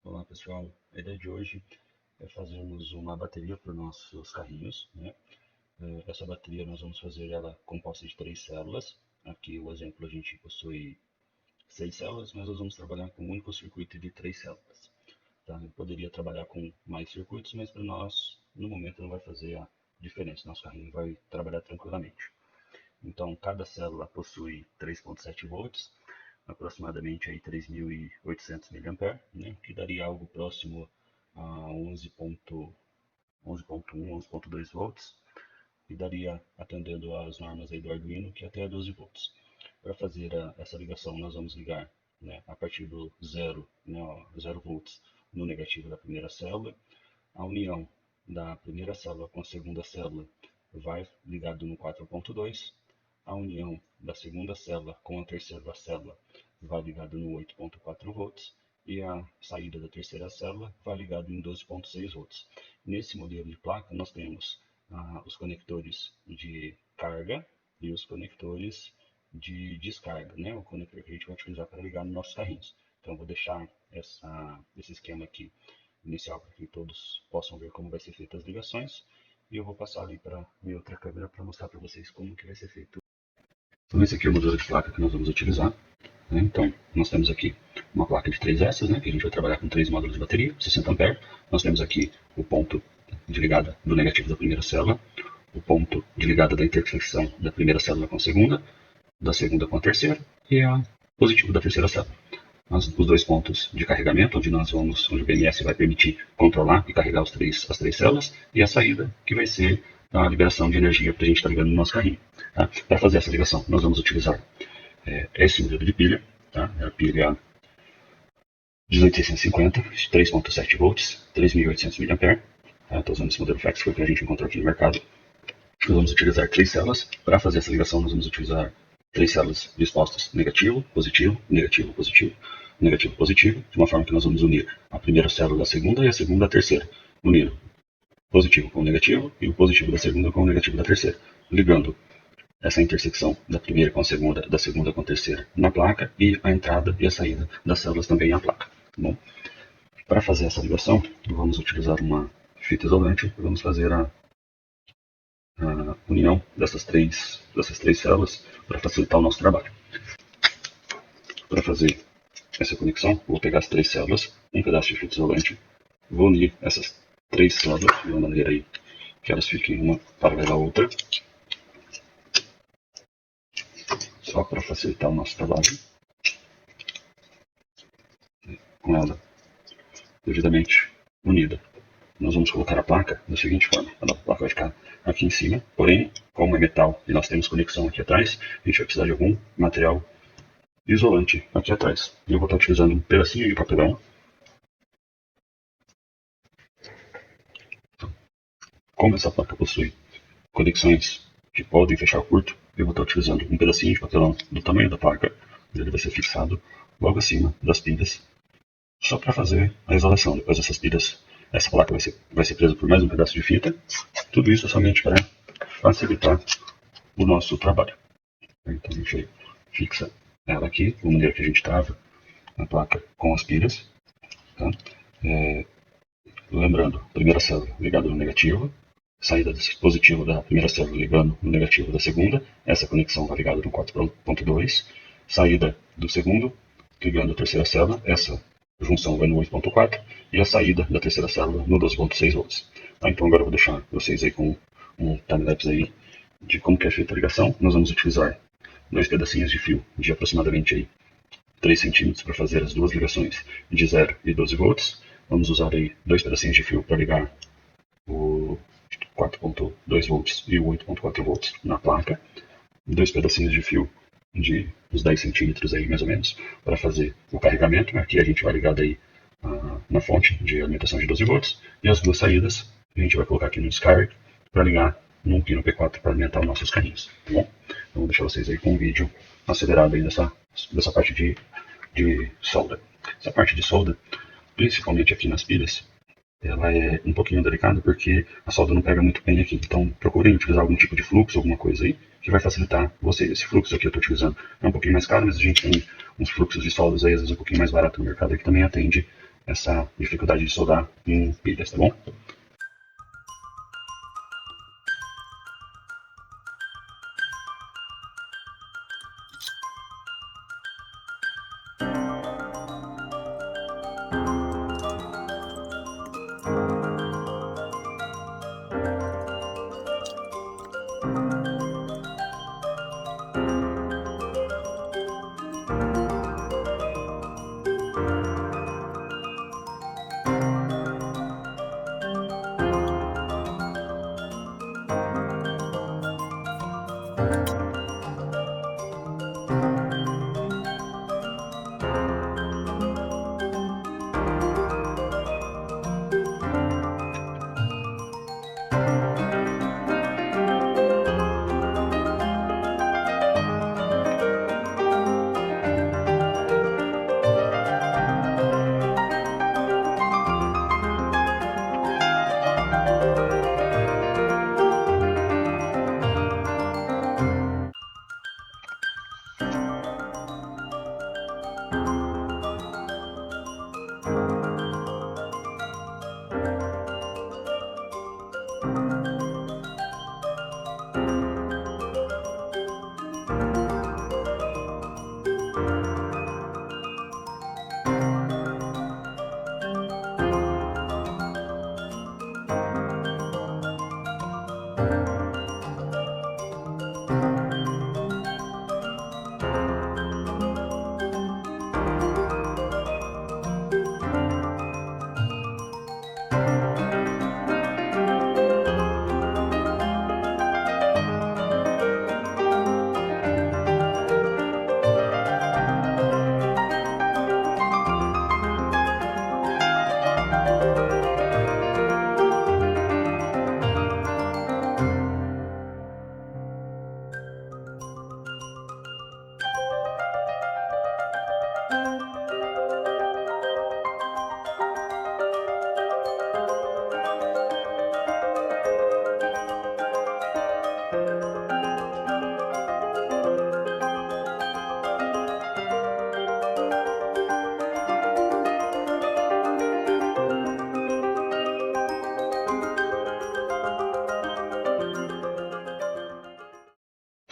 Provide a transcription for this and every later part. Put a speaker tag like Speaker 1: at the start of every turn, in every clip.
Speaker 1: Olá pessoal, a ideia de hoje é fazermos uma bateria para os nossos carrinhos, né? Essa bateria nós vamos fazer ela composta de 3 células. Aqui o exemplo a gente possui 6 células, mas nós vamos trabalhar com um único circuito de 3 células. Tá? Eu poderia trabalhar com mais circuitos, mas para nós no momento não vai fazer a diferença, nosso carrinho vai trabalhar tranquilamente. Então cada célula possui 3,7 volts, aproximadamente aí 3.800 mA, né, que daria algo próximo a 11.1, 11.2 volts, e daria, atendendo às normas aí do Arduino, que até 12 volts. Para fazer essa ligação, nós vamos ligar, né, a partir do 0, né, 0 volts no negativo da primeira célula. A união da primeira célula com a segunda célula vai ligado no 4.2. A união da segunda célula com a terceira célula vai ligado no 8.4 volts e a saída da terceira célula vai ligado em 12.6 volts. Nesse modelo de placa nós temos os conectores de carga e os conectores de descarga, né? O conector que a gente vai utilizar para ligar nos nossos carrinhos. Então eu vou deixar esse esquema aqui inicial para que todos possam ver como vai ser feita as ligações, e eu vou passar ali para minha outra câmera para mostrar para vocês como que vai ser feito. Então esse aqui é o modelo de placa que nós vamos utilizar, né? Então nós temos aqui uma placa de 3S, né, que a gente vai trabalhar com 3 módulos de bateria, 60 A. Nós temos aqui o ponto de ligada do negativo da primeira célula, o ponto de ligada da intersecção da primeira célula com a segunda, da segunda com a terceira, e a positivo da terceira célula. Os 2 pontos de carregamento, onde o BMS vai permitir controlar e carregar as três células, e a saída, que vai ser a liberação de energia para a gente estar ligando no nosso carrinho. Tá? Para fazer essa ligação, nós vamos utilizar esse modelo de pilha, tá? É a pilha 18650, 3.7 volts, 3.800 mA. Estou usando esse modelo flex, que foi o que a gente encontrou aqui no mercado. Nós vamos utilizar 3 células. Para fazer essa ligação, nós vamos utilizar 3 células dispostas negativo, positivo, negativo, positivo, negativo, positivo, de uma forma que nós vamos unir a primeira célula da segunda e a segunda da terceira, unindo positivo com o negativo e o positivo da segunda com o negativo da terceira, ligando essa intersecção da primeira com a segunda, da segunda com a terceira na placa, e a entrada e a saída das células também na placa. Bom, para fazer essa ligação, vamos utilizar uma fita isolante e vamos fazer a união dessas três células para facilitar o nosso trabalho. Para fazer essa conexão, vou pegar as 3 células, um pedaço de fita isolante, vou unir essas 3 células de uma maneira aí que elas fiquem uma paralela à outra, só para facilitar o nosso trabalho, com ela devidamente unida. Nós vamos colocar a placa da seguinte forma: a placa vai ficar aqui em cima, porém, como é metal e nós temos conexão aqui atrás, a gente vai precisar de algum material isolante aqui atrás. Eu vou estar utilizando um pedacinho de papelão. Como essa placa possui conexões que podem fechar o curto, eu vou estar utilizando um pedacinho de papelão do tamanho da placa, ele vai ser fixado logo acima das pilhas, só para fazer a isolação. Depois dessas pilhas, essa placa vai ser presa por mais um pedaço de fita. Tudo isso somente para facilitar o nosso trabalho. Então a gente fixa ela aqui, da maneira que a gente trava a placa com as pilhas. Tá? Lembrando, primeira célula ligada no negativo, saída positivo da primeira célula ligando no negativo da segunda, essa conexão vai ligada no 4.2, saída do segundo ligando a terceira célula, essa junção vai no 8.4, e a saída da terceira célula no 12.6 volts. Então agora eu vou deixar vocês aí com um timelapse aí de como que é feita a ligação. Nós vamos utilizar 2 pedacinhos de fio de aproximadamente aí 3 centímetros para fazer as 2 ligações de 0 e 12 volts. Vamos usar aí 2 pedacinhos de fio para ligar o 4.2 volts e o 8.4 volts na placa. 2 pedacinhos de fio de uns 10 centímetros aí, mais ou menos, para fazer o carregamento. Aqui a gente vai ligar daí na fonte de alimentação de 12 volts. E as 2 saídas a gente vai colocar aqui no descarga para ligar num pino P4 para alimentar os nossos carrinhos. Tá bom? Então vou deixar vocês aí com um vídeo acelerado aí dessa parte de solda. Essa parte de solda, principalmente aqui nas pilhas, ela é um pouquinho delicada porque a solda não pega muito bem aqui. Então procurem utilizar algum tipo de fluxo, alguma coisa aí, que vai facilitar vocês. Esse fluxo aqui eu estou utilizando é um pouquinho mais caro, mas a gente tem uns fluxos de soldas aí, às vezes um pouquinho mais barato no mercado, que também atende essa dificuldade de soldar em pilhas, tá bom?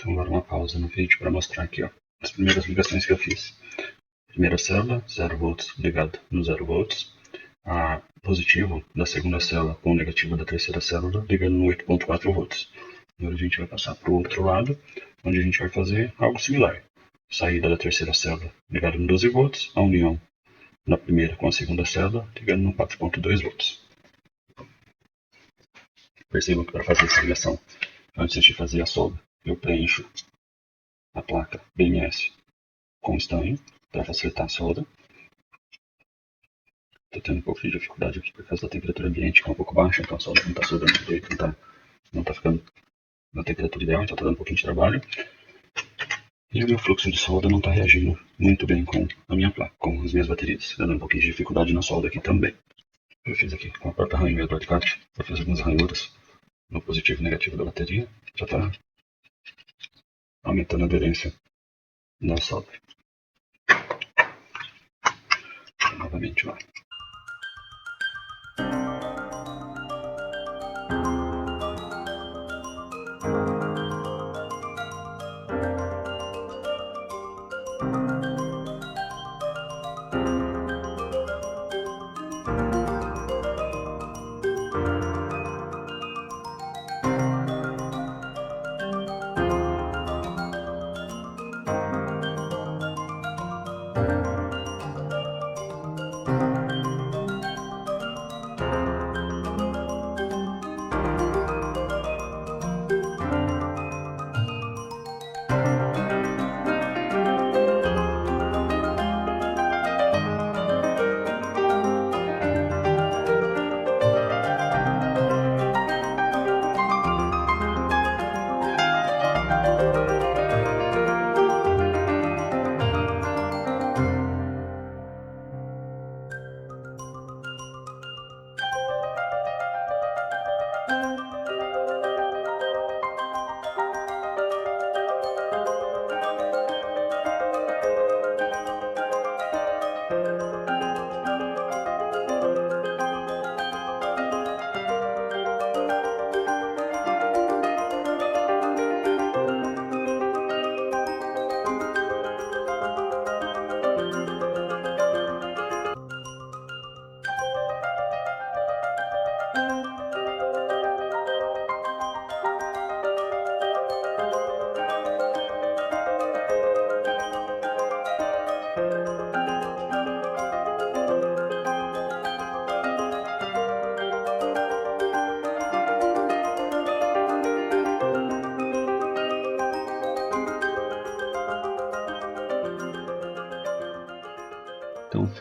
Speaker 1: Então agora uma pausa no vídeo para mostrar aqui, ó, as primeiras ligações que eu fiz. Primeira célula, 0 volts ligado no 0 volts. A positivo da segunda célula com o negativo da terceira célula ligando no 8.4 volts. Agora a gente vai passar para o outro lado, onde a gente vai fazer algo similar. Saída da terceira célula ligada no 12 volts, a união na primeira com a segunda célula ligando no 4.2 volts. Percebam que para fazer essa ligação, antes de fazer a solda, eu preencho a placa BMS com estanho para facilitar a solda. Estou tendo um pouco de dificuldade aqui por causa da temperatura ambiente, que é um pouco baixa, então a solda não está soldando direito, não está ficando na temperatura ideal, então está dando um pouquinho de trabalho. E o meu fluxo de solda não está reagindo muito bem com a minha placa, com as minhas baterias, está dando um pouquinho de dificuldade na solda aqui também. Eu fiz aqui com a própria ranhura do alicate, eu fiz algumas ranhuras no positivo e negativo da bateria, já está aumentando a aderência da solda. Então, novamente lá.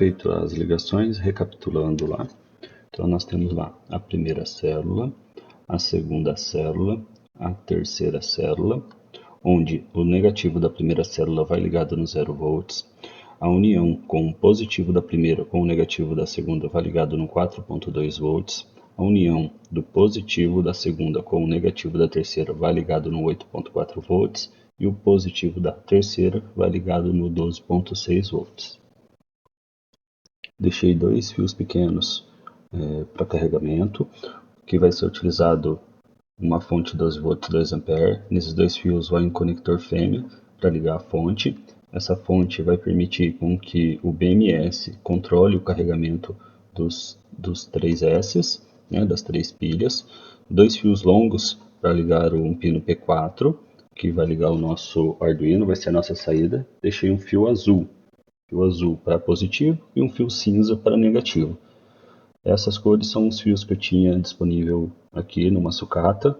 Speaker 1: feito as ligações, recapitulando lá, então nós temos lá a primeira célula, a segunda célula, a terceira célula, onde o negativo da primeira célula vai ligado no 0 volts, a união com o positivo da primeira com o negativo da segunda vai ligado no 4.2 volts, a união do positivo da segunda com o negativo da terceira vai ligado no 8.4 volts e o positivo da terceira vai ligado no 12.6 volts. Deixei dois fios pequenos para carregamento, que vai ser utilizado uma fonte 12 volts 2 A. Nesses dois fios vai um conector fêmea para ligar a fonte. Essa fonte vai permitir com que o BMS controle o carregamento dos 3 S, né, das 3 pilhas. Dois fios longos para ligar um pino P4, que vai ligar o nosso Arduino, vai ser a nossa saída. Deixei um fio azul para positivo e um fio cinza para negativo. Essas cores são os fios que eu tinha disponível aqui numa sucata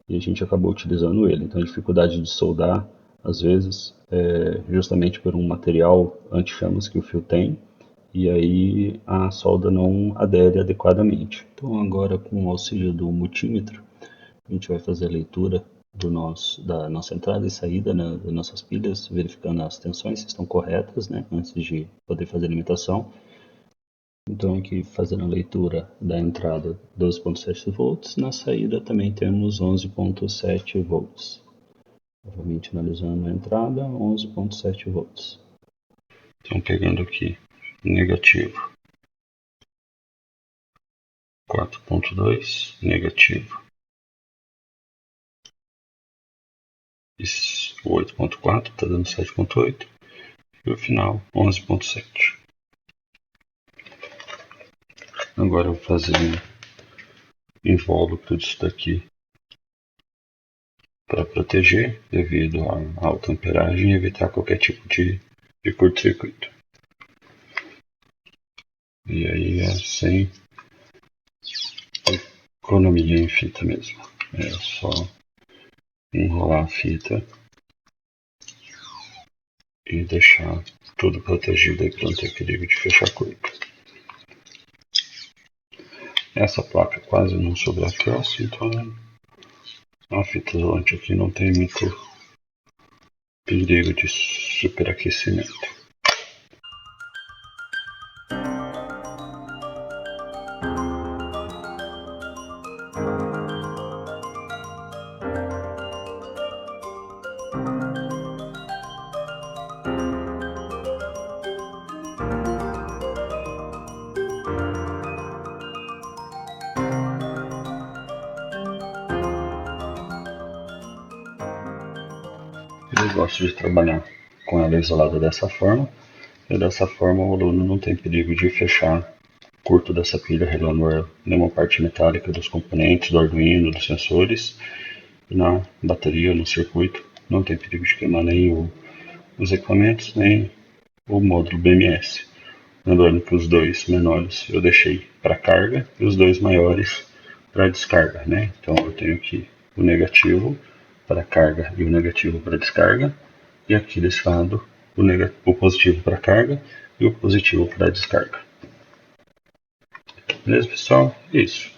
Speaker 1: e a gente acabou utilizando ele. Então a dificuldade de soldar, às vezes, é justamente por um material anti-chamas que o fio tem, e aí a solda não adere adequadamente. Então agora, com o auxílio do multímetro, a gente vai fazer a leitura da nossa entrada e saída, né, das nossas pilhas, verificando as tensões se estão corretas, né, antes de poder fazer a limitação. Então aqui fazendo a leitura da entrada 12.7 volts, na saída também temos 11.7 volts. Novamente analisando a entrada, 11.7 volts. Então pegando aqui negativo 4.2, negativo 8.4, está dando 7.8 e o final 11.7. Agora eu vou fazer um invólucro disso daqui para proteger devido à alta amperagem e evitar qualquer tipo de curto-circuito. E aí é sem economia em fita mesmo. É só enrolar a fita e deixar tudo protegido aí para não ter perigo de fechar curto. Essa placa quase não sobreaquece, então a fita isolante aqui não tem muito perigo de superaquecimento. Eu gosto de trabalhar com ela isolada dessa forma, e dessa forma o aluno não tem perigo de fechar curto dessa pilha relando nenhuma parte metálica dos componentes do Arduino, dos sensores, e na bateria, no circuito, não tem perigo de queimar nem os equipamentos, nem o módulo BMS. Lembrando que os dois menores eu deixei para carga e os dois maiores para descarga, né? Então eu tenho aqui o negativo para carga e o negativo para descarga, e aqui desse lado o positivo para carga e o positivo para descarga. Beleza, pessoal? Isso.